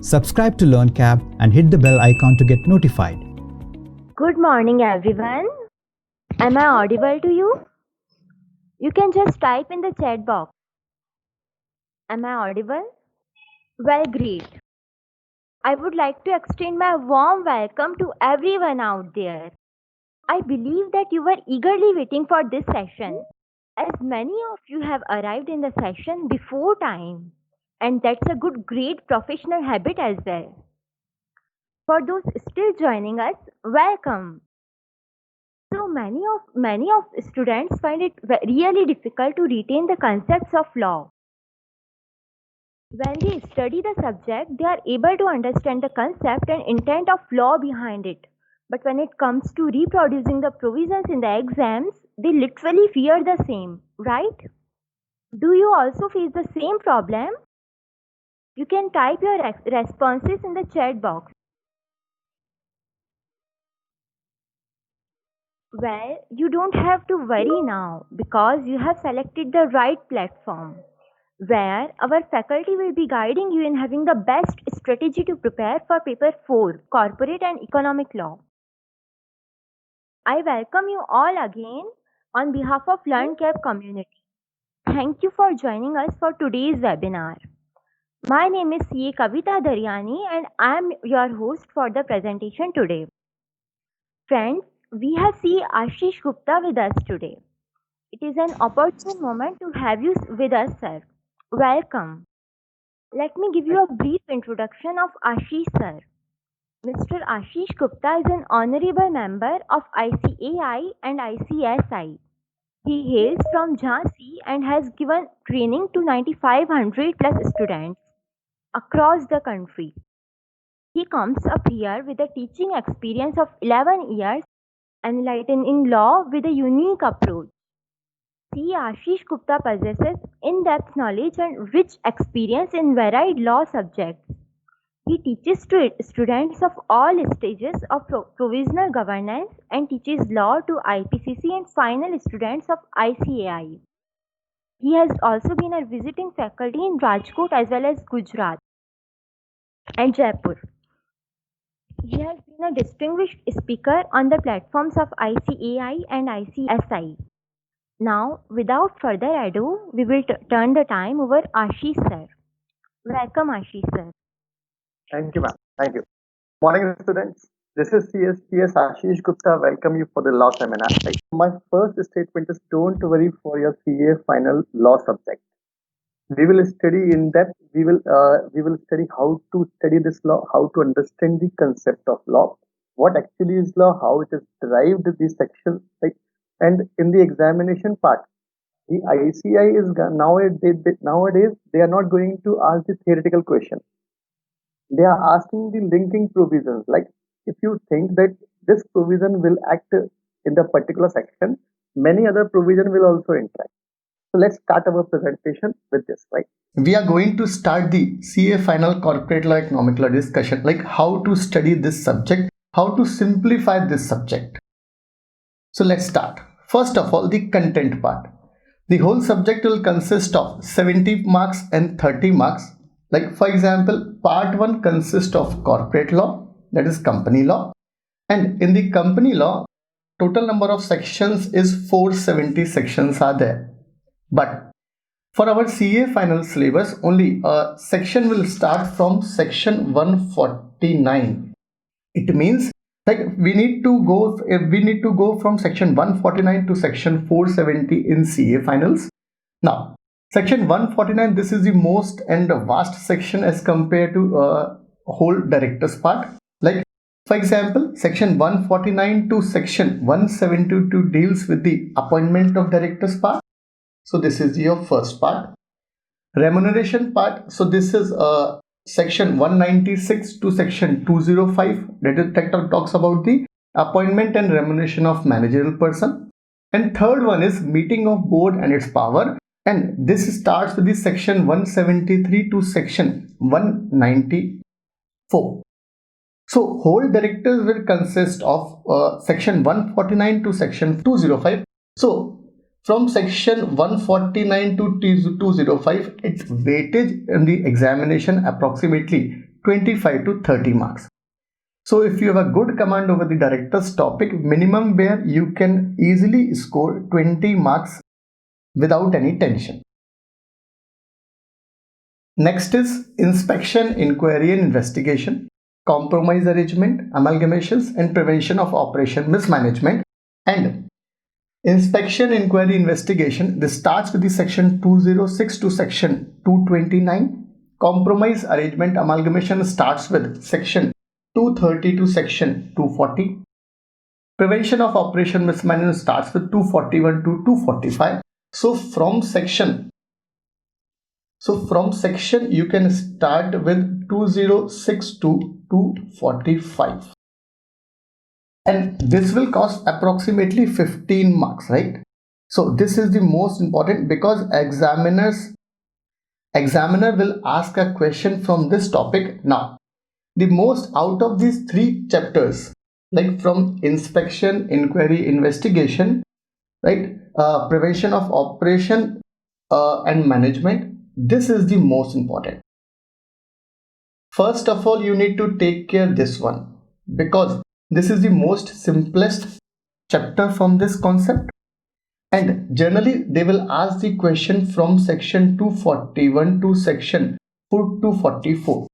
Subscribe to LearnCab and hit the bell icon to get notified. Good morning, everyone. Am I audible to you? You can just type in the chat box. Am I audible? Well, great. I would like to extend my warm welcome to everyone out there. I believe that you were eagerly waiting for this session, as many of you have arrived in the session before time, and that's a great professional habit as well. For those still joining us, welcome. So many of students find it really difficult to retain the concepts of law. When they study the subject, they are able to understand the concept and intent of law behind it. But when it comes to reproducing the provisions in the exams, they literally fear the same, right? Do you also face the same problem? You can type your responses in the chat box. Well, you don't have to worry now because you have selected the right platform where our faculty will be guiding you in having the best strategy to prepare for paper 4, Corporate and Economic Law. I welcome you all again on behalf of LearnCab community. Thank you for joining us for today's webinar. My name is CA Kavita Daryani and I am your host for the presentation today. Friends, we have CA Ashish Gupta with us today. It is an opportune moment to have you with us, sir. Welcome. Let me give you a brief introduction of Ashish, sir. Mr. Ashish Gupta is an honorable member of ICAI and ICSI. He hails from Jhansi and has given training to 9,500 plus students across the country. He comes up here with a teaching experience of 11 years, enlightening law with a unique approach. C. Ashish Gupta possesses in-depth knowledge and rich experience in varied law subjects. He teaches to students of all stages of provisional governance and teaches law to IPCC and final students of ICAI. He has also been a visiting faculty in Rajkot as well as Gujarat and Jaipur. He has been a distinguished speaker on the platforms of ICAI and ICSI. Now, without further ado, we will turn the time over Ashish sir. Welcome, Ashish sir. Thank you, ma'am. Thank you. Morning, students. This is CSPS Ashish Gupta. Welcome you for the law seminar. My first statement is don't worry for your CA final law subject. We will study in depth. We will study how to study this law, how to understand the concept of law, what actually is law, how it is derived, these sections, right? And in the examination part, the ICI is nowadays they are not going to ask the theoretical question. They are asking the linking provisions. Like if you think that this provision will act in the particular section, many other provision will also interact. So let's start our presentation with this, right? We are going to start the CA final corporate law economic law discussion, like how to study this subject, how to simplify this subject. So let's start. First of all, the content part. The whole subject will consist of 70 marks and 30 marks. Like for example, part 1 consists of corporate law, that is company law. And in the company law, total number of sections is 470 sections are there. But for our CA final syllabus, only a section will start from section 149. It means like we need to go from section 149 to section 470 in CA finals. Now, section 149, this is the most and vast section as compared to whole directors part. Like for example, section 149 to section 172 deals with the appointment of directors part. So this is your first part. Remuneration part. So this is section 196 to section 205 that talks about the appointment and remuneration of managerial person. And third one is meeting of board and its power. And this starts with the section 173 to section 194. So whole directors will consist of section 149 to section 205. So from section 149 to 205, its weightage in the examination approximately 25 to 30 marks. So if you have a good command over the director's topic, minimum where you can easily score 20 marks without any tension. Next is inspection, inquiry and investigation, compromise arrangement, amalgamations and prevention of operation mismanagement. And inspection, inquiry, investigation, this starts with the section 206 to section 229. Compromise, arrangement, amalgamation starts with section 230 to section 240. Prevention of operation mismanagement starts with 241 to 245. So from section you can start with 206 to 245. And this will cost approximately 15 marks, right? So this is the most important, because examiner will ask a question from this topic. Now, the most out of these three chapters, like from inspection, inquiry, investigation, right, prevention of operation and management, this is the most important. First of all, you need to take care this one, because this is the most simplest chapter from this concept, and generally they will ask the question from section 241 to section 244.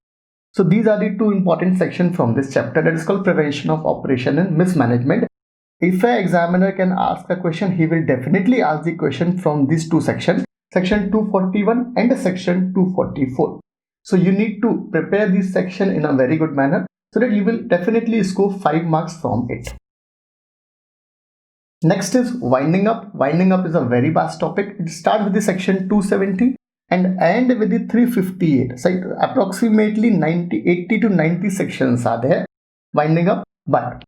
So these are the two important sections from this chapter, that is called prevention of operation and mismanagement. If an examiner can ask a question, he will definitely ask the question from these two sections, section 241 and section 244. So you need to prepare this section in a very good manner, so that you will definitely score 5 marks from it. Next is winding up. Winding up is a very vast topic. It starts with the section 270 and end with the 358. So approximately 80 to 90 sections are there, winding up. But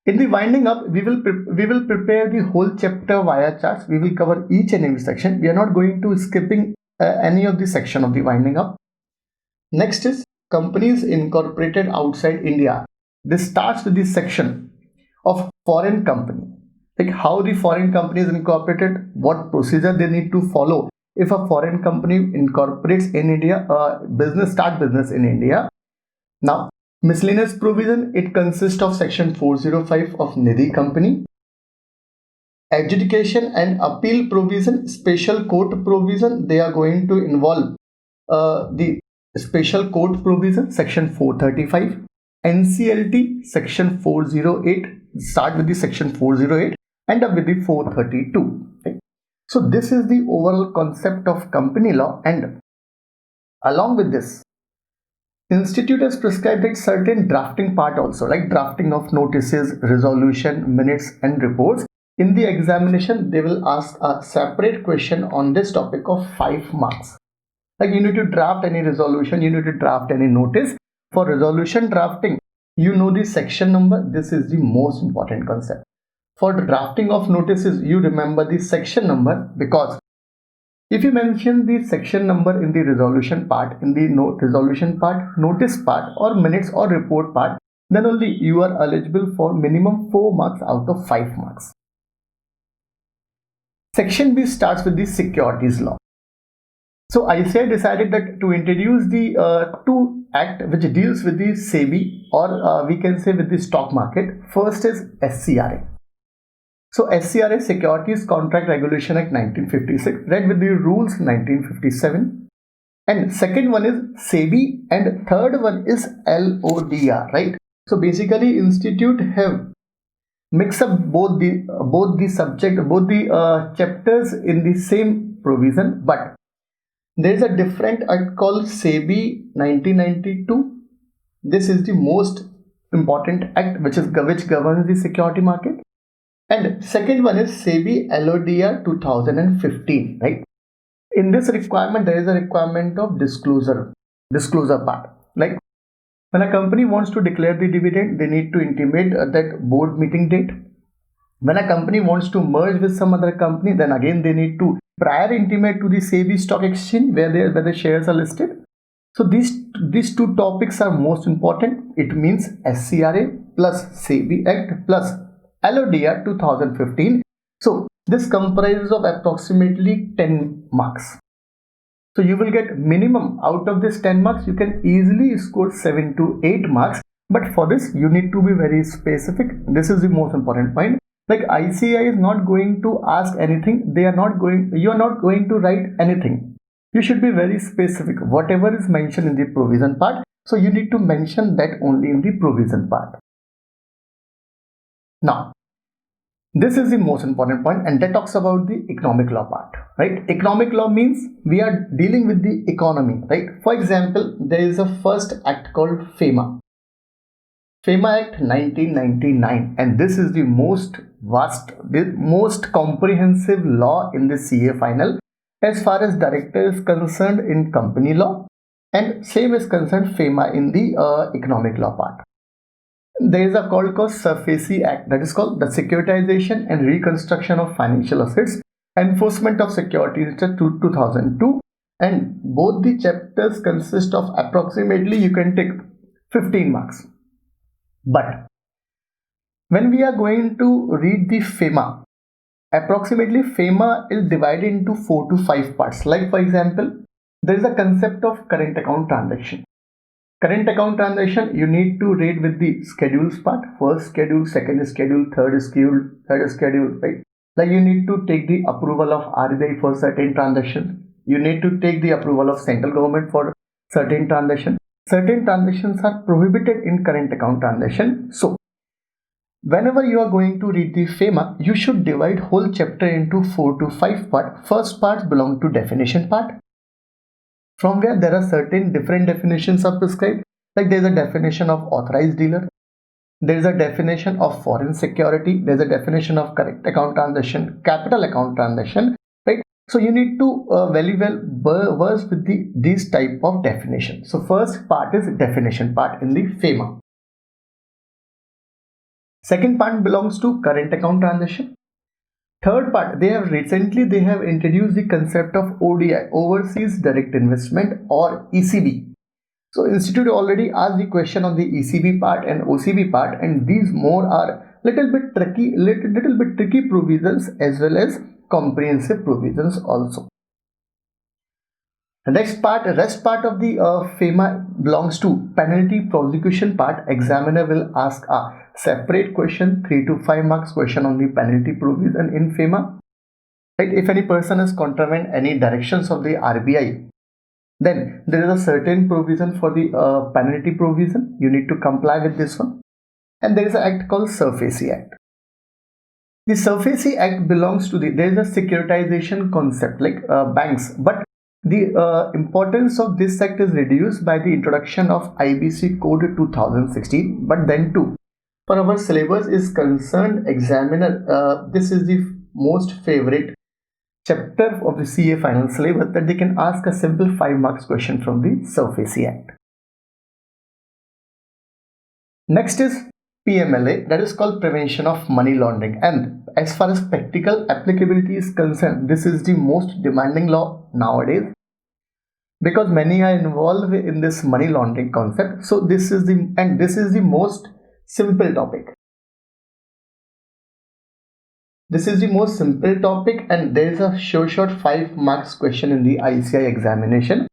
in the winding up, we will prepare the whole chapter via charts. We will cover each and every section. We are not going to skipping any of the section of the winding up. Next is companies incorporated outside India. This starts with the section of foreign company, like how the foreign company is incorporated, what procedure they need to follow if a foreign company incorporates in India, start business in India. Now, miscellaneous provision, it consists of section 405 of Nidhi Company. Adjudication and appeal provision, special court provision, they are going to involve the special court provision, section 435. NCLT, section 408, start with the section 408 and up with the 432. Okay? So this is the overall concept of company law, and along with this, Institute has prescribed a certain drafting part also, like drafting of notices, resolution, minutes and reports. In the examination, they will ask a separate question on this topic of 5 marks. Like you need to draft any resolution, you need to draft any notice. For resolution drafting, you know the section number. This is the most important concept. For the drafting of notices, you remember the section number, because if you mention the section number in the resolution part, in the resolution part, notice part or minutes or report part, then only you are eligible for minimum 4 marks out of 5 marks. Section B starts with the securities law. So ICAI decided that to introduce the two act which deals with the SEBI, or we can say with the stock market. First is SCRA. So SCRA, Securities Contract Regulation Act 1956, read with the rules 1957. And second one is SEBI, and third one is LODR, right? So basically Institute have mixed up both the chapters in the same provision, but there is a different act called SEBI 1992. This is the most important act which governs the security market. And second one is SEBI LODR 2015, right? In this requirement, there is a requirement of disclosure part. Like when a company wants to declare the dividend, they need to intimate that board meeting date. When a company wants to merge with some other company, then again they need to prior intimate to the SEBI stock exchange where the shares are listed. So these two topics are most important. It means SCRA plus SEBI Act plus LODR 2015. So this comprises of approximately 10 marks. So you will get minimum out of this 10 marks, you can easily score 7 to 8 marks. But for this, you need to be very specific. This is the most important point. Like ICI is not going to ask anything. You are not going to write anything. You should be very specific. Whatever is mentioned in the provision part, so you need to mention that only in the provision part. Now, this is the most important point, and that talks about the economic law part, right? Economic law means we are dealing with the economy, right? For example, there is a first act called FEMA. FEMA Act 1999, and this is the most vast, the most comprehensive law in the CA final as far as director is concerned in company law, and same is concerned FEMA in the economic law part. There is a called SURFACE Act, that is called the Securitization and Reconstruction of Financial Assets, Enforcement of Securities Act 2002, and both the chapters consist of approximately, you can take 15 marks. But when we are going to read the FEMA, approximately FEMA is divided into 4 to 5 parts. Like for example, there is a concept of current account transaction. Current account transaction, you need to read with the schedules part, first schedule, second schedule, third schedule, right? Like you need to take the approval of RBI for certain transactions. You need to take the approval of central government for certain transactions. Certain transactions are prohibited in current account transaction. So, whenever you are going to read the FEMA, you should divide whole chapter into 4 to 5 parts. First part belong to definition part, from where there are certain different definitions are prescribed. Like there is a definition of authorized dealer, there is a definition of foreign security, there is a definition of current account transaction, capital account transaction, right? So you need to very well verse with these type of definitions. So first part is definition part in the FEMA. Second part belongs to current account transaction. Third part, they have introduced the concept of ODI, Overseas Direct Investment, or ECB. So Institute already asked the question on the ECB part and OCB part, and these more are little bit tricky provisions as well as comprehensive provisions also. The rest part of the FEMA belongs to penalty prosecution part. Examiner will ask a separate question, 3 to 5 marks question on the penalty provision in FEMA. Right? If any person has contravened any directions of the RBI, then there is a certain provision for the penalty provision. You need to comply with this one. And there is an act called SURFACE Act. The SURFACE Act belongs to there is a securitization concept like banks, but the importance of this act is reduced by the introduction of IBC Code 2016. But then too, for our syllabus is concerned, examiner, this is the most favorite chapter of the CA final syllabus, that they can ask a simple 5 marks question from the SURFACE Act. Next is PMLA, that is called Prevention of Money Laundering, and as far as practical applicability is concerned, this is the most demanding law nowadays because many are involved in this money laundering concept. So this is the most simple topic. This is the most simple topic, and there is a short 5 marks question in the ICI examination.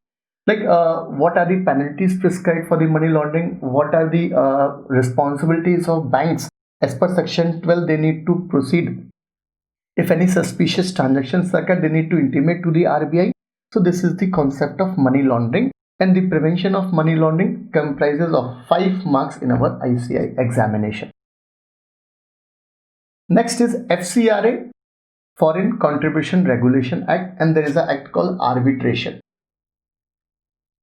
Like what are the penalties prescribed for the money laundering? What are the responsibilities of banks? As per section 12, they need to proceed. If any suspicious transactions occur, they need to intimate to the RBI. So this is the concept of money laundering, and the prevention of money laundering comprises of 5 marks in our ICI examination. Next is FCRA, Foreign Contribution Regulation Act, and there is an act called arbitration.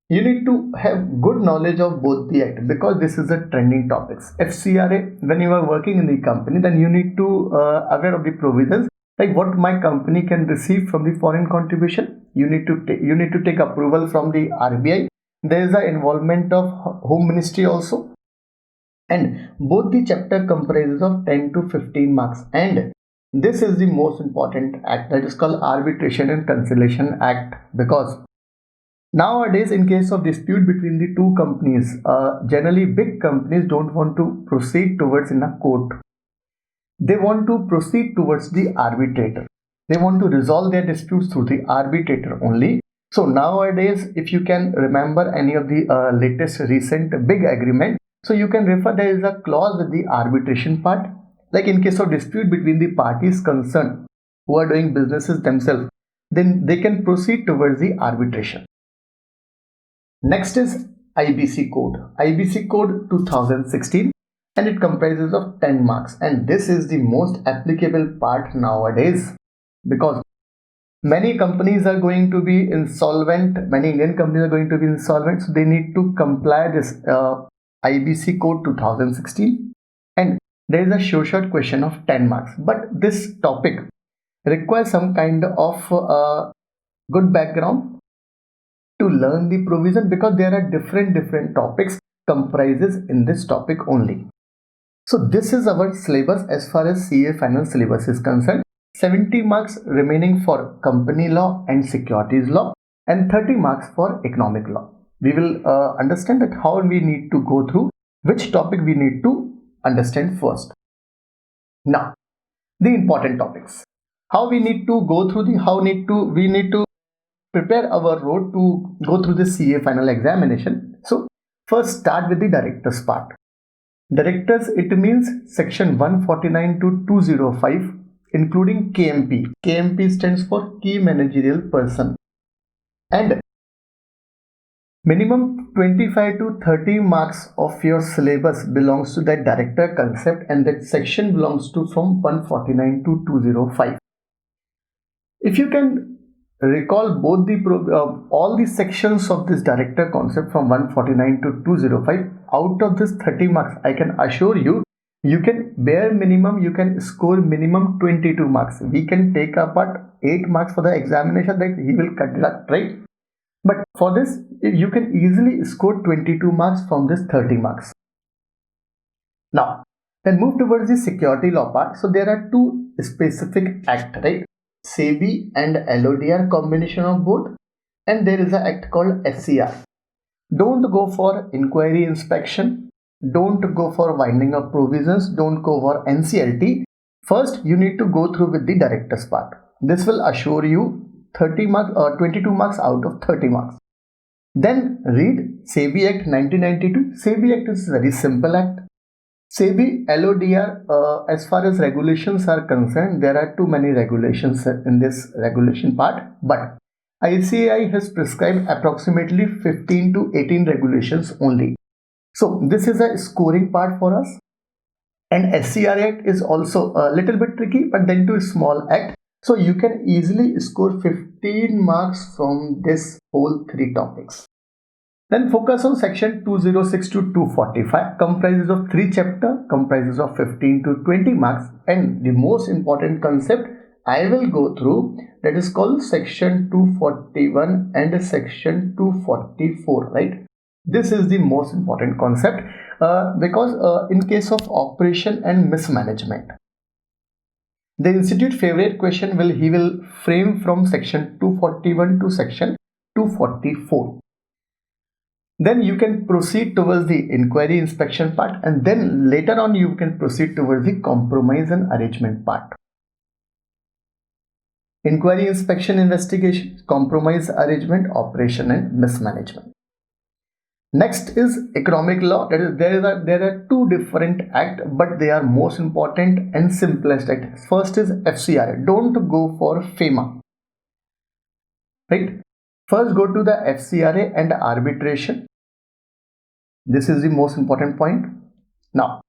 You need to have good knowledge of both the act because this is a trending topics. FCRA, when you are working in the company, then you need to aware of the provisions, like what my company can receive from the foreign contribution. You need to take approval from the RBI. There is an involvement of Home Ministry also. And both the chapter comprises of 10 to 15 marks, and this is the most important act, that is called Arbitration and Conciliation Act, because nowadays in case of dispute between the two companies, generally big companies don't want to proceed towards in a court. They want to proceed towards the arbitrator. They want to resolve their disputes through the arbitrator only. So nowadays, if you can remember any of the latest recent big agreement, so you can refer, there is a clause with the arbitration part, like in case of dispute between the parties concerned who are doing businesses themselves, then they can proceed towards the arbitration. Next is IBC code. IBC code 2016, and it comprises of 10 marks, and this is the most applicable part nowadays because many companies are going to be insolvent, many Indian companies are going to be insolvent, so they need to comply this IBC code 2016, and there is a short question of 10 marks, but this topic requires some kind of good background to learn the provision because there are different topics comprises in this topic only. So this is our syllabus as far as CA final syllabus is concerned. 70 marks remaining for company law and securities law and 30 marks for economic law. We will understand that how we need to go through, which topic we need to understand first. Now, the important topics. How we need to go through we need to prepare our road to go through the CA final examination. So first start with the directors part. Directors, it means section 149 to 205 including KMP. KMP stands for Key Managerial Person. And minimum 25 to 30 marks of your syllabus belongs to that director concept, and that section belongs to from 149 to 205. If you can recall both the all the sections of this director concept from 149 to 205, out of this 30 marks, I can assure you, you can bare minimum, you can score minimum 22 marks. We can take apart 8 marks for the examination that he will conduct, right? But for this, you can easily score 22 marks from this 30 marks. Now, then move towards the security law part. So there are two specific acts, right? SEBI and LODR combination of both, and there is an act called SCR. Don't go for inquiry inspection, don't go for winding up provisions, don't go for NCLT. First, you need to go through with the director's part. This will assure you 30 marks or 22 marks out of 30 marks. Then read SEBI Act 1992. SEBI Act is a very simple act. SEBI, LODR, as far as regulations are concerned, there are too many regulations in this regulation part, but ICAI has prescribed approximately 15 to 18 regulations only. So this is a scoring part for us. And SCR Act is also a little bit tricky, but then too small act. So you can easily score 15 marks from this whole three topics. Then focus on section 206 to 245, comprises of 3 chapters, comprises of 15 to 20 marks, and the most important concept I will go through, that is called section 241 and section 244, right? This is the most important concept because in case of operation and mismanagement, the institute favorite question he will frame from section 241 to section 244. Then you can proceed towards the inquiry inspection part, and then later on you can proceed towards the compromise and arrangement part. Inquiry, inspection, investigation, compromise, arrangement, operation and mismanagement. Next is economic law. That is, there are two different acts, but they are most important and simplest act. First is FCRA. Don't go for FEMA. Right? First go to the FCRA and arbitration. This is the most important point. Now,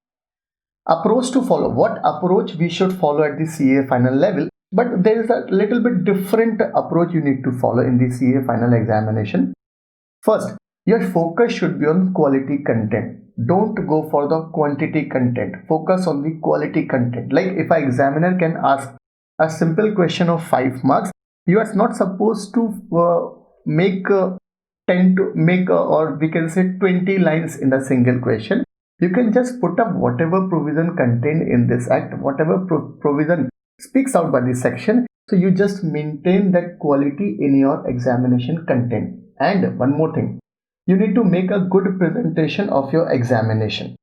approach to follow. What approach we should follow at the CA final level? But there is a little bit different approach you need to follow in the CA final examination. First, your focus should be on quality content. Don't go for the quantity content. Focus on the quality content. Like if an examiner can ask a simple question of 5 marks, you are not supposed to make 10 to make or we can say 20 lines in a single question. You can just put up whatever provision contained in this act, whatever provision speaks out by this section. So you just maintain that quality in your examination content. And one more thing, you need to make a good presentation of your examination.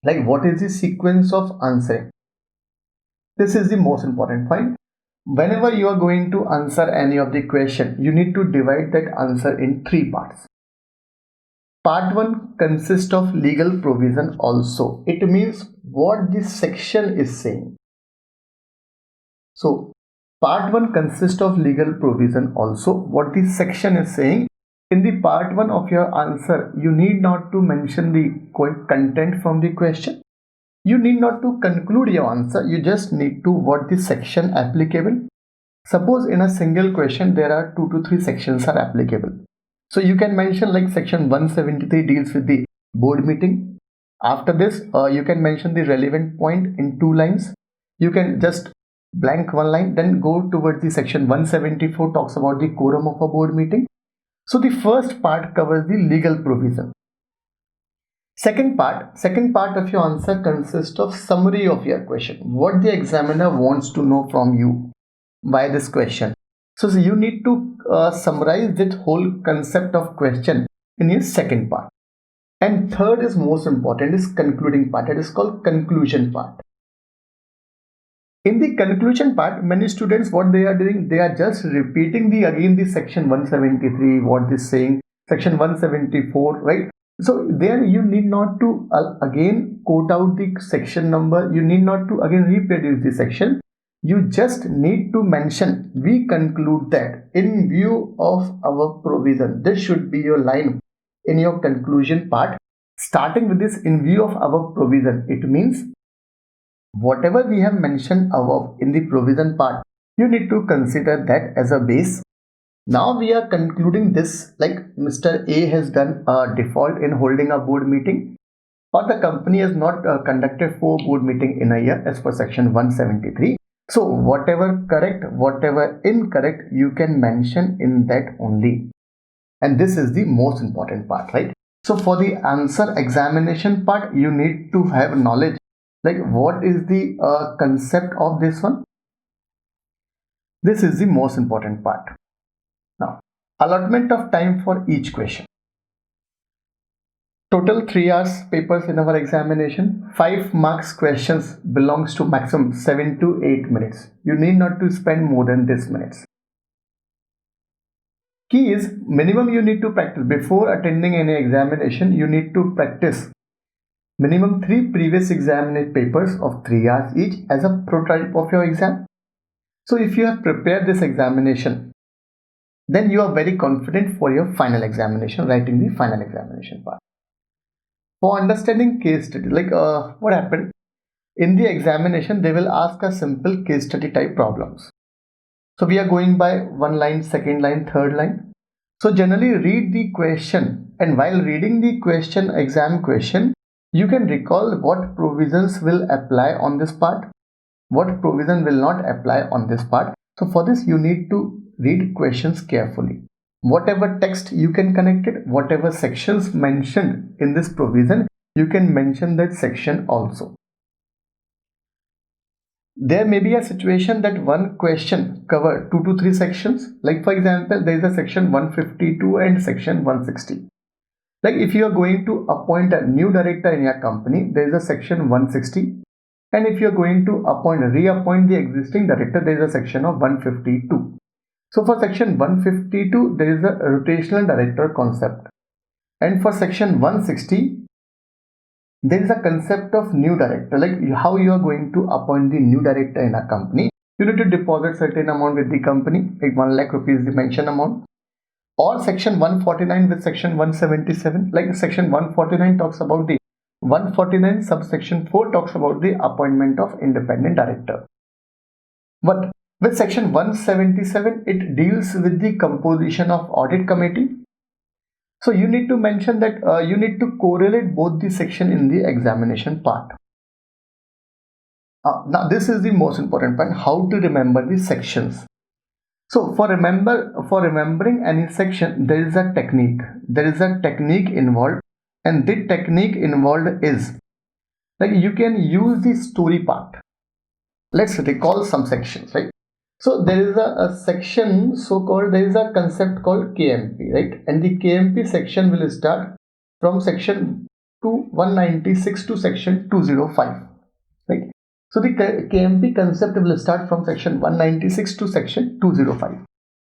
Like what is the sequence of answering? This is the most important point. Whenever you are going to answer any of the question, you need to divide that answer in three parts. Part 1 consists of legal provision also. It means what this section is saying. So, part 1 consists of legal provision also. What this section is saying. In the part 1 of your answer, you need not to mention the content from the question. You need not to conclude your answer. You just need to what this section applicable. Suppose in a single question, there are 2 to 3 sections are applicable. So you can mention like section 173 deals with the board meeting. After this, you can mention the relevant point in 2 lines. You can just blank 1 line, then go towards the section 174 talks about the quorum of a board meeting. So the first part covers the legal provision. Second part of your answer consists of summary of your question. What the examiner wants to know from you by this question. So you need to summarize that whole concept of question in your second part. And third is most important, is concluding part. It is called conclusion part. In the conclusion part, many students, what they are doing, they are just repeating the section 173, what is saying, section 174, right? So there you need not to again quote out the section number. You need not to again reproduce the section. You just need to mention, we conclude that in view of our provision. This should be your line in your conclusion part. Starting with this, in view of our provision, it means whatever we have mentioned above in the provision part, you need to consider that as a base. Now we are concluding this like Mr. A has done a default in holding a board meeting, or the company has not conducted 4 board meeting in a year as per section 173. So whatever correct, whatever incorrect, you can mention in that only. And this is the most important part, right? So for the answer examination part, you need to have knowledge like what is the concept of this one. This is the most important part. Now, allotment of time for each question. Total 3 hours papers in our examination. 5 marks questions belongs to maximum 7 to 8 minutes. You need not to spend more than this minutes. Key is minimum you need to practice before attending any examination. You need to practice minimum 3 previous examined papers of 3 hours each as a prototype of your exam. So if you have prepared this examination, then you are very confident for your final examination, writing the final examination part. For understanding case study, like what happened in the examination, they will ask a simple case study type problems. So we are going by 1 line, 2nd line, 3rd line. So generally read the question, and while reading the question, exam question, you can recall what provisions will apply on this part, what provision will not apply on this part. So for this you need to read questions carefully. Whatever text you can connect it, whatever sections mentioned in this provision, you can mention that section also. There may be a situation that one question cover 2 to 3 sections. Like for example, there is a section 152 and section 160. Like if you are going to appoint a new director in your company, there is a section 160. And if you are going to reappoint the existing director, there is a section of 152. So for section 152, there is a rotational director concept. And for section 160, there is a concept of new director, like how you are going to appoint the new director in a company. You need to deposit certain amount with the company, like 1 lakh rupees the mention amount. Or section 149 with section 177, like section 149 talks about the 149 subsection 4 talks about the appointment of independent director. But with section 177, it deals with the composition of audit committee. So you need to mention that you need to correlate both the section in the examination part. Now this is the most important point, how to remember the sections. So for remembering any section, there is a technique. There is a technique involved, and the technique involved is like you can use the story part. Let's recall some sections, right? So there is a section so-called, there is a concept called KMP, right? And the KMP section will start from section 196 to section 205, right? So the KMP concept will start from section 196 to section 205.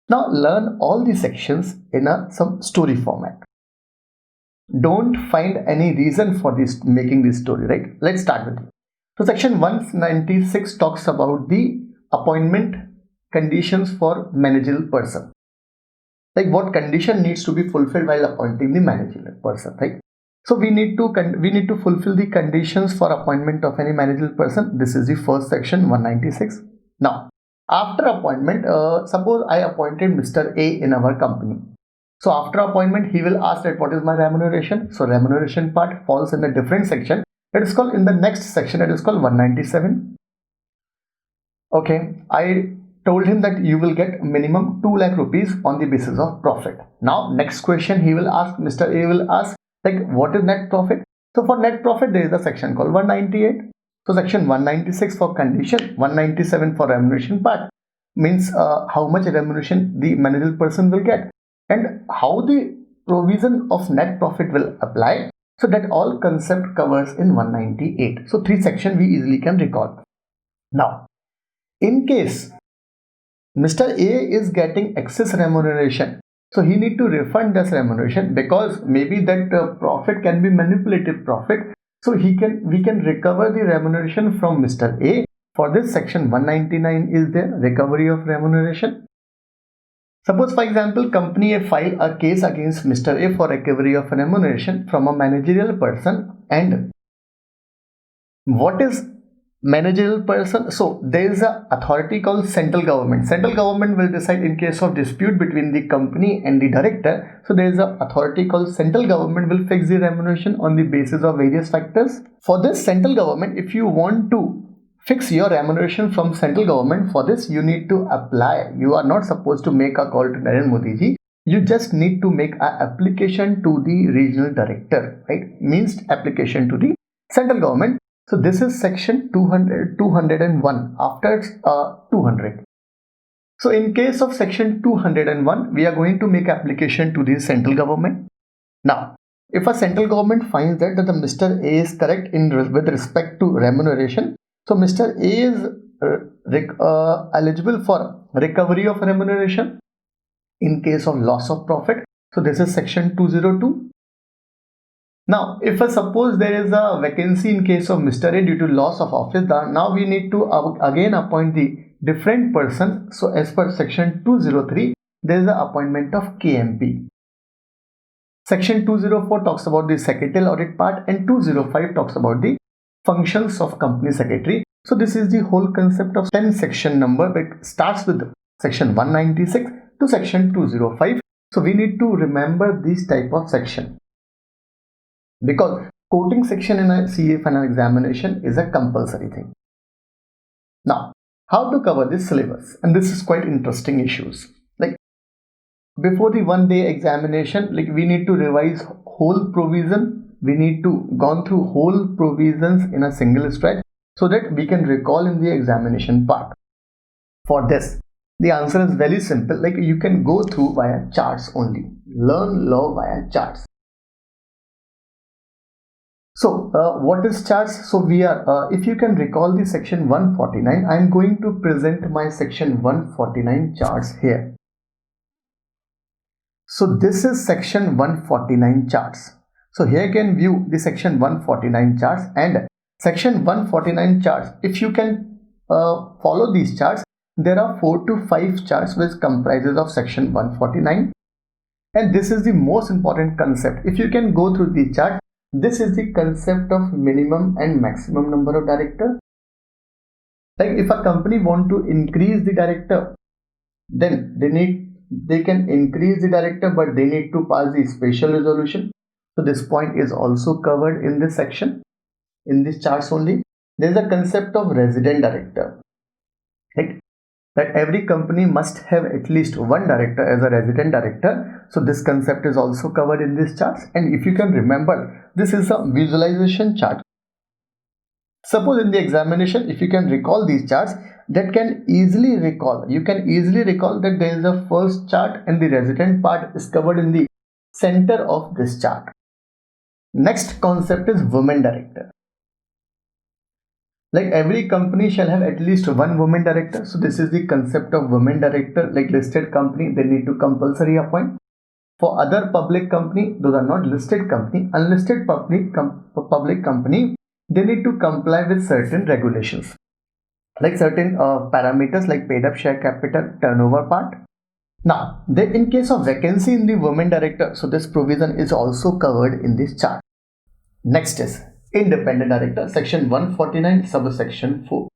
Now learn all the sections in some story format. Don't find any reason for this making this story, right? Let's start with it. So section 196 talks about the appointment conditions for managerial person. Like what condition needs to be fulfilled while appointing the managerial person, right? So we need to fulfill the conditions for appointment of any managerial person. This is the first section 196. Now after appointment, suppose I appointed Mr. A in our company. So after appointment, he will ask that what is my remuneration. So remuneration part falls in a different section. It is called in the next section. It is called 197. Okay, I told him that you will get minimum 2 lakh rupees on the basis of profit. Now next question he will ask, Mr. A will ask, like what is net profit? So for net profit there is a section called 198. So section 196 for condition, 197 for remuneration part means how much remuneration the managerial person will get and how the provision of net profit will apply. So that all concept covers in 198. So 3 sections we easily can recall. Now in case Mr. A is getting excess remuneration, so he need to refund this remuneration because maybe that profit can be manipulated profit. So we can recover the remuneration from Mr. A. For this section 199 is the recovery of remuneration. Suppose for example company A file a case against Mr. A for recovery of remuneration from a managerial person. And what is managerial person? So there is a authority called central government. Central government will decide in case of dispute between the company and the director. So there is a authority called central government will fix the remuneration on the basis of various factors. For this central government, if you want to fix your remuneration from central government, for this you need to apply. You are not supposed to make a call to Narendra Modi ji. You just need to make an application to the regional director, right? Means application to the central government. So this is section 201 after 200. So in case of section 201, we are going to make application to the central government. Now, if a central government finds that the Mr. A is correct with respect to remuneration, so Mr. A is eligible for recovery of remuneration in case of loss of profit. So this is section 202. Now, if suppose there is a vacancy in case of Mr. A due to loss of office, now we need to again appoint the different person. So as per section 203, there is the appointment of KMP. Section 204 talks about the secretarial audit part and 205 talks about the functions of company secretary. So this is the whole concept of 10 section number. It starts with section 196 to section 205. So we need to remember this type of section, because quoting section in a CA final examination is a compulsory thing. Now, how to cover this syllabus? And this is quite interesting issues. Like before the 1 day examination, like we need to revise whole provision. We need to gone through whole provisions in a single stretch so that we can recall in the examination part. For this, the answer is very simple. Like you can go through via charts only. Learn law via charts. So what is charts? So we are, if you can recall the section 149, I am going to present my section 149 charts here. So this is section 149 charts. So here you can view the section 149 charts and section 149 charts. If you can follow these charts, there are 4 to 5 charts which comprises of section 149. And this is the most important concept. If you can go through the chart, this is the concept of minimum and maximum number of directors. Like if a company want to increase the director, then they can increase the director, but they need to pass the special resolution. So this point is also covered in this section, in this charts only. There is a concept of resident director, right? That every company must have at least one director as a resident director. So this concept is also covered in this charts. And if you can remember, this is a visualization chart. Suppose in the examination, if you can recall these charts, that can easily recall. You can easily recall that there is a first chart and the resident part is covered in the center of this chart. Next concept is women director. Like every company shall have at least one woman director. So this is the concept of women director. Like listed company, they need to compulsory appoint. For other public company, those are not listed company, unlisted public company, they need to comply with certain regulations, like certain parameters like paid up share capital, turnover part. Now, in case of vacancy in the women director, so this provision is also covered in this chart. Next is independent director, section 149, subsection 4.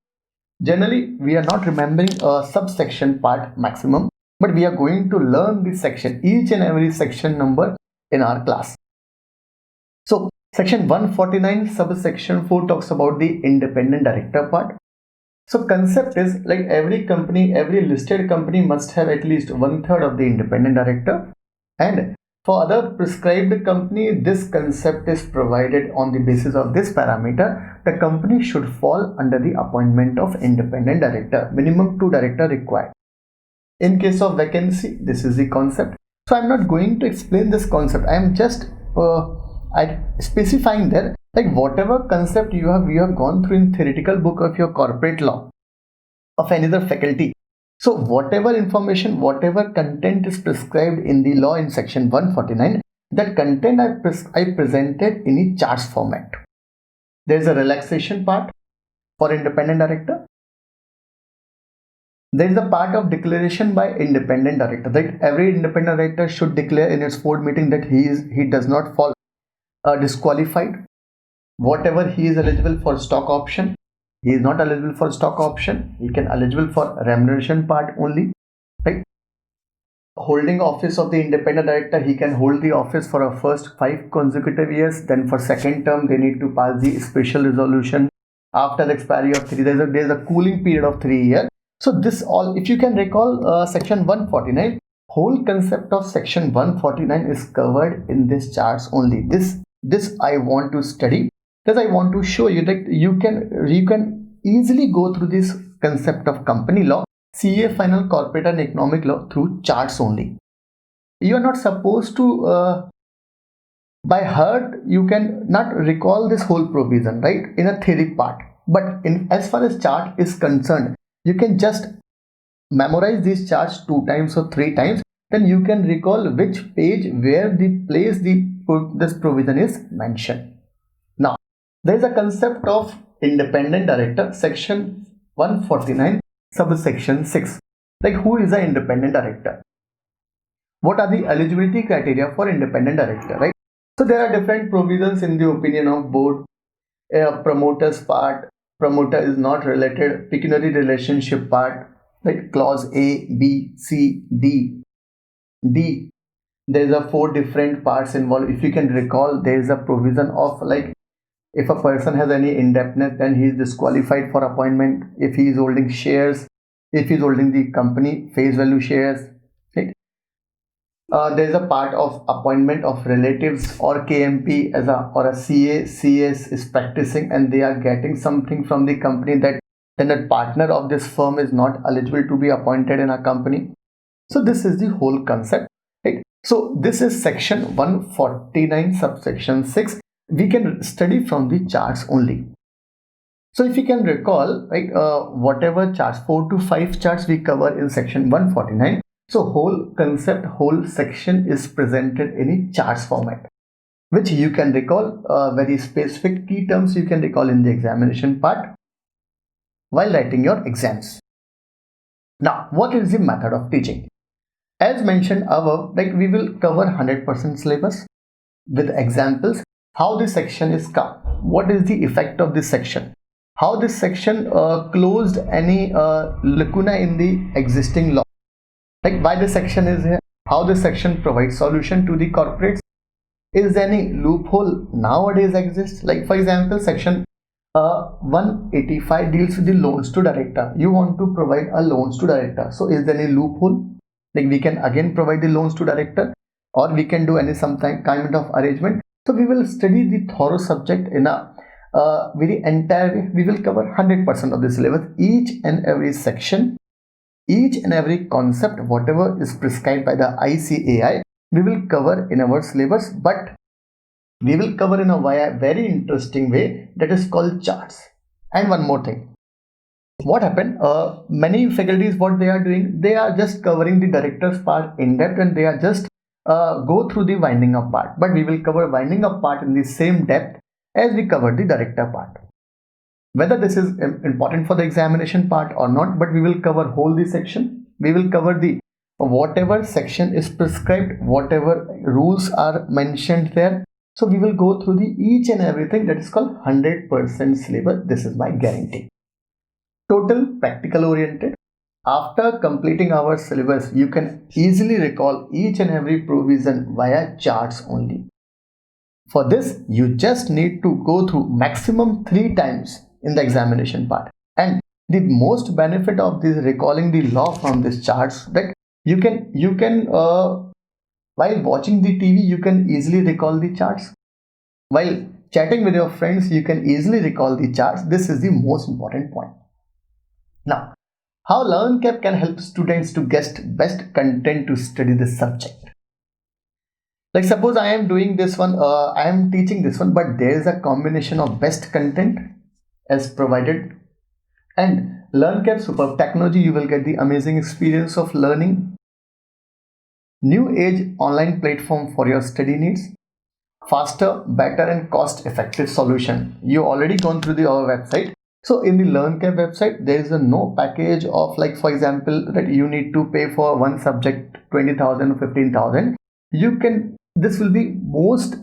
Generally, we are not remembering a subsection part maximum, but we are going to learn this section, each and every section number in our class. So, section 149, subsection 4 talks about the independent director part. So, concept is like every company, every listed company must have at least 1/3 of the independent director, and for other prescribed company, this concept is provided on the basis of this parameter. The company should fall under the appointment of independent director. Minimum 2 director required. In case of vacancy, this is the concept. So I'm not going to explain this concept. I am just specifying there, like whatever concept you have gone through in theoretical book of your corporate law of another faculty. So whatever information, whatever content is prescribed in the law in section 149, that content I presented in a charts format. There is a relaxation part for independent director. There is a part of declaration by independent director, that every independent director should declare in its board meeting that he does not fall disqualified. Whatever he is eligible for stock option, he is not eligible for stock option. He can eligible for remuneration part only. Right? Holding office of the independent director, he can hold the office for a first 5 consecutive years. Then for second term, they need to pass the special resolution after the expiry of 3. There's a cooling period of 3 years. So this all, if you can recall, section 149, whole concept of section 149 is covered in this charts only. This I want to study, because I want to show you that you can easily go through this concept of company law, CA final, corporate and economic law through charts only. You are not supposed to by heart, you can not recall this whole provision, right, in a theory part, but as far as chart is concerned, you can just memorize these charts 2 times or 3 times, then you can recall which page where the place this provision is mentioned. Now, there is a concept of independent director, section 149, subsection 6. Like, who is an independent director? What are the eligibility criteria for independent director, right? So there are different provisions in the opinion of board. Promoters part, promoter is not related, pecuniary relationship part, like clause A, B, C, D. There is a 4 different parts involved. If you can recall, there is a provision of like, if a person has any indebtedness, then he is disqualified for appointment. If he is holding shares, if he is holding the company face value shares, right? There is a part of appointment of relatives or KMP or a CA. CS is practicing and they are getting something from the company, that then a partner of this firm is not eligible to be appointed in a company. So this is the whole concept, right? So this is section 149, subsection 6. We can study from the charts only. So if you can recall, right, whatever charts, 4 to 5 charts we cover in section 149. So whole concept, whole section is presented in a charts format, which you can recall very specific key terms you can recall in the examination part while writing your exams. Now, what is the method of teaching? As mentioned above, like we will cover 100% syllabus with examples, how this section is come, what is the effect of this section, how this section closed any lacuna in the existing law, like why this section is here, how this section provides solution to the corporates, is there any loophole nowadays exists, like for example section 185 deals with the loans to director. You want to provide a loans to director, so is there any loophole, like we can again provide the loans to director, or we can do any some kind of arrangement. So we will study the thorough subject in a very entire way. We will cover 100% of the syllabus, each and every section, each and every concept, whatever is prescribed by the ICAI, we will cover in our syllabus, but we will cover in a very interesting way, that is called charts. And one more thing, what happened, many faculties, what they are doing, they are just covering the director's part in depth, and they are just go through the winding up part. But we will cover winding up part in the same depth as we cover the director part. Whether this is important for the examination part or not, but we will cover whole the section. We will cover the whatever section is prescribed, whatever rules are mentioned there. So we will go through the each and everything. That is called 100% syllabus. This is my guarantee. Total practical oriented. After completing our syllabus, you can easily recall each and every provision via charts only. For this, you just need to go through maximum 3 times in the examination part. And the most benefit of this recalling the law from these charts, that you can while watching the TV, you can easily recall the charts. While chatting with your friends, you can easily recall the charts. This is the most important point. Now, how LearnCab can help students to get best content to study this subject. Like suppose I am doing this one, I am teaching this one, but there is a combination of best content as provided, and LearnCab superb technology. You will get the amazing experience of learning. New age online platform for your study needs. Faster, better and cost effective solution. You already gone through our website. So in the LearnCab website, there is a no package of, like for example, that you need to pay for one subject 20,000 or 15,000. This will be most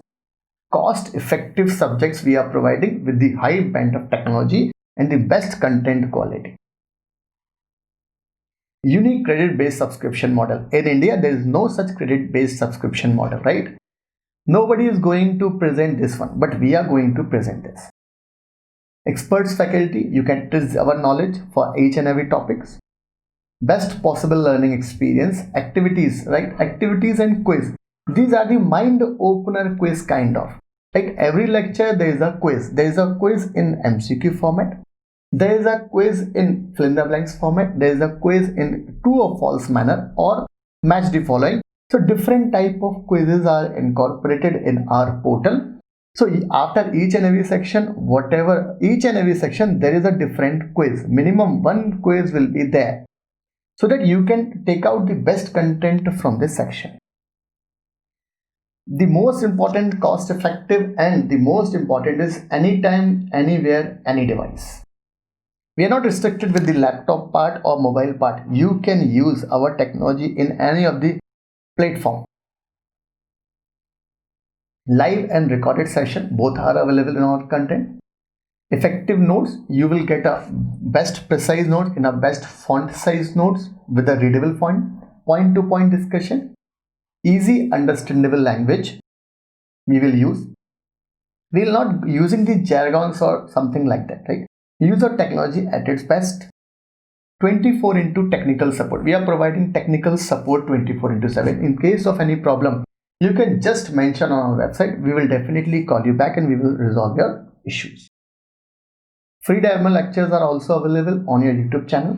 cost effective subjects we are providing with the high band of technology and the best content quality. Unique credit based subscription model. In India, there is no such credit based subscription model, right? Nobody is going to present this one, but we are going to present this. Experts faculty, you can test our knowledge for each and every topics. Best possible learning experience. Activities, right? Activities and quiz. These are the mind opener quiz kind of. Like every lecture there is a quiz. There is a quiz in MCQ format. There is a quiz in fill in the blanks format. There is a quiz in true or false manner or match the following. So different type of quizzes are incorporated in our portal. So after each and every section, there is a different quiz. Minimum one quiz will be there, so that you can take out the best content from this section. The most important, cost effective, and the most important is anytime, anywhere, any device. We are not restricted with the laptop part or mobile part. You can use our technology in any of the platform. Live and recorded session, both are available in our content. Effective notes, you will get a best precise notes in a best font size notes with a readable font, point to point discussion, easy understandable language we will use. We will not using the jargons or something like that, right? Use of technology at its best. 24 into technical support. We are providing technical support 24 into 7. In case of any problem, you can just mention on our website. We will definitely call you back and we will resolve your issues. Free demo lectures are also available on your YouTube channel.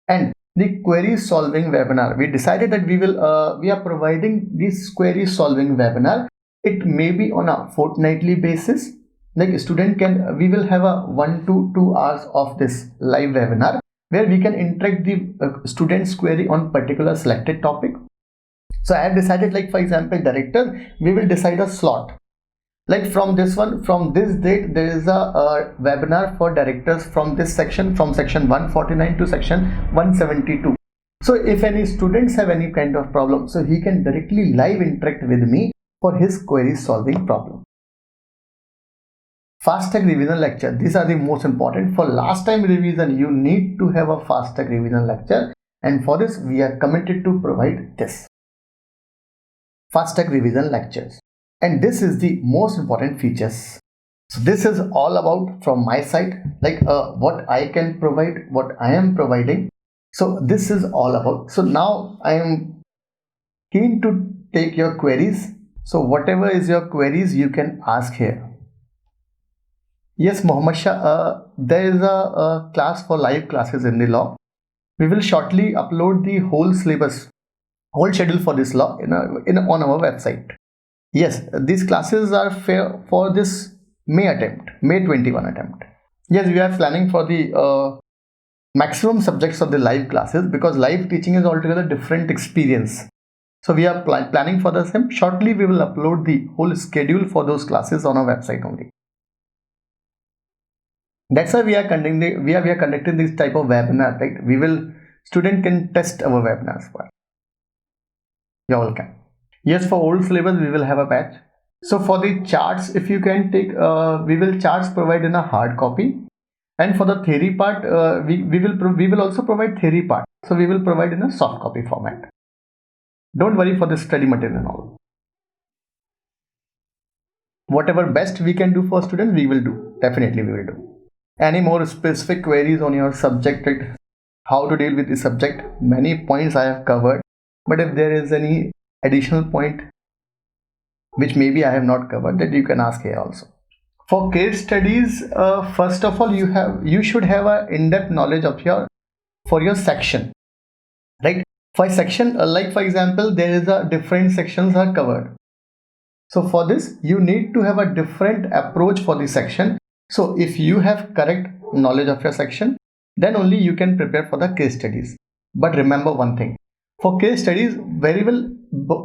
And the query solving webinar. We decided that we are providing this query solving webinar. It may be on a fortnightly basis. Like we will have a 1 to 2 hours of this live webinar where we can interact the student's query on particular selected topic. So I have decided, like for example, director, we will decide a slot. Like from this date, there is a webinar for directors from this section, from section 149 to section 172. So if any students have any kind of problem, so he can directly live interact with me for his query solving problem. Fast track revision lecture. These are the most important. For last time revision, you need to have a fast track revision lecture, and for this we are committed to provide this fast track revision lectures. And this is the most important features. So this is all about from my side, like what I can provide, what I am providing. So this is all about. So now I am keen to take your queries. So whatever is your queries, you can ask here. Yes, Mohammed Shah, there is a class for live classes in the law. We will shortly upload the whole syllabus, whole schedule for this law on our website. Yes, these classes are fair for this May 21 attempt. Yes, we are planning for the maximum subjects of the live classes, because live teaching is altogether different experience. So we are planning for the same. Shortly we will upload the whole schedule for those classes on our website only. That's why we are conducting this type of webinar, right? Student can test our webinars. You all can. Yes, for old syllabus we will have a batch. So for the charts, if you can take, we will charts provide in a hard copy, and for the theory part, we will also provide theory part. So we will provide in a soft copy format. Don't worry for the study material and all. Whatever best we can do for students, we will do. Definitely we will do. Any more specific queries on your subject, right? How to deal with the subject? Many points I have covered, but if there is any additional point which maybe I have not covered, that you can ask here also. For case studies, first of all, you should have an in-depth knowledge of your section, right? For section, like for example, there is a different sections are covered. So for this, you need to have a different approach for the section. So if you have correct knowledge of your section, then only you can prepare for the case studies. But remember one thing, for case studies, very well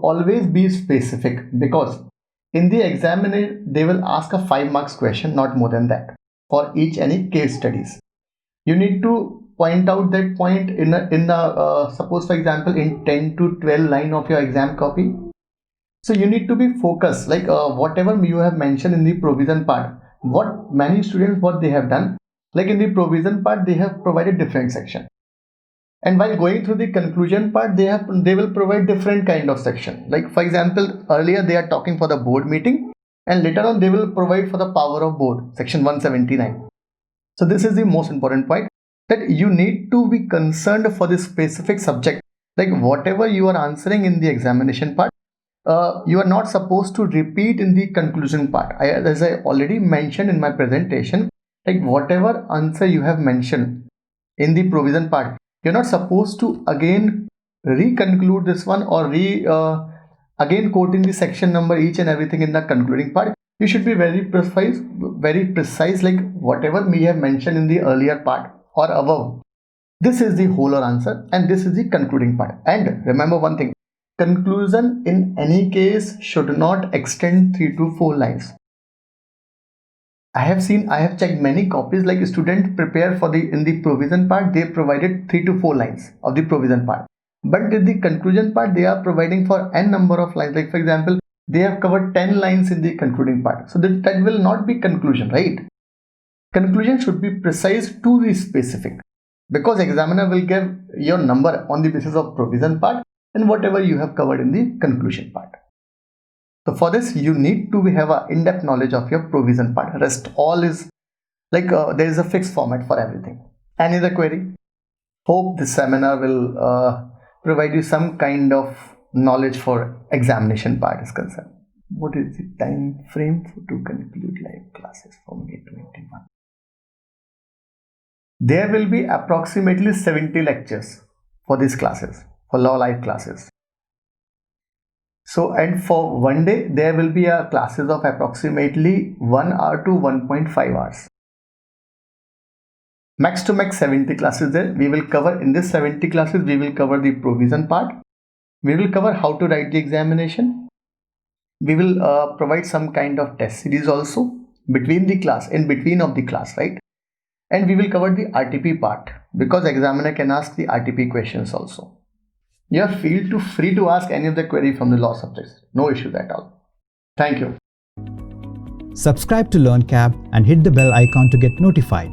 always be specific, because in the examiner they will ask a 5 marks question, not more than that, for each any case studies. You need to point out that point in the suppose for example in 10 to 12 line of your exam copy. So you need to be focused, like whatever you have mentioned in the provision part. What many students, what they have done, like in the provision part they have provided different section, and while going through the conclusion part they will provide different kind of section. Like for example, earlier they are talking for the board meeting, and later on they will provide for the power of board, section 179. So this is the most important point, that you need to be concerned for this specific subject. Like whatever you are answering in the examination part, you are not supposed to repeat in the conclusion part. As I already mentioned in my presentation, like whatever answer you have mentioned in the provision part, you're not supposed to again reconclude this one, or again quoting the section number each and everything in the concluding part. You should be very precise, like whatever we have mentioned in the earlier part or above, this is the whole or answer, and this is the concluding part. And remember one thing, conclusion in any case should not extend 3 to 4 lines. I have checked many copies, like student prepare for in the provision part, they provided 3 to 4 lines of the provision part. But in the conclusion part, they are providing for n number of lines. Like for example, they have covered 10 lines in the concluding part. So that will not be conclusion, right? Conclusion should be precise to the specific, because examiner will give your number on the basis of provision part and whatever you have covered in the conclusion part. So for this, you need to have an in-depth knowledge of your provision part. Rest all is like there is a fixed format for everything. Any other query? Hope this seminar will provide you some kind of knowledge for examination part is concerned. What is the time frame to conclude live classes for May 21? There will be approximately 70 lectures for these classes, for law live classes. So, and for one day, there will be a classes of approximately 1 hour to 1.5 hours. Max to max 70 classes there. We will cover in this 70 classes, we will cover the provision part. We will cover how to write the examination. We will provide some kind of test series also between the class, in between of the class, right? And we will cover the RTP part, because examiner can ask the RTP questions also. You are free to ask any of the query from the law subjects. No issues at all. Thank you. Subscribe to LearnCab and hit the bell icon to get notified.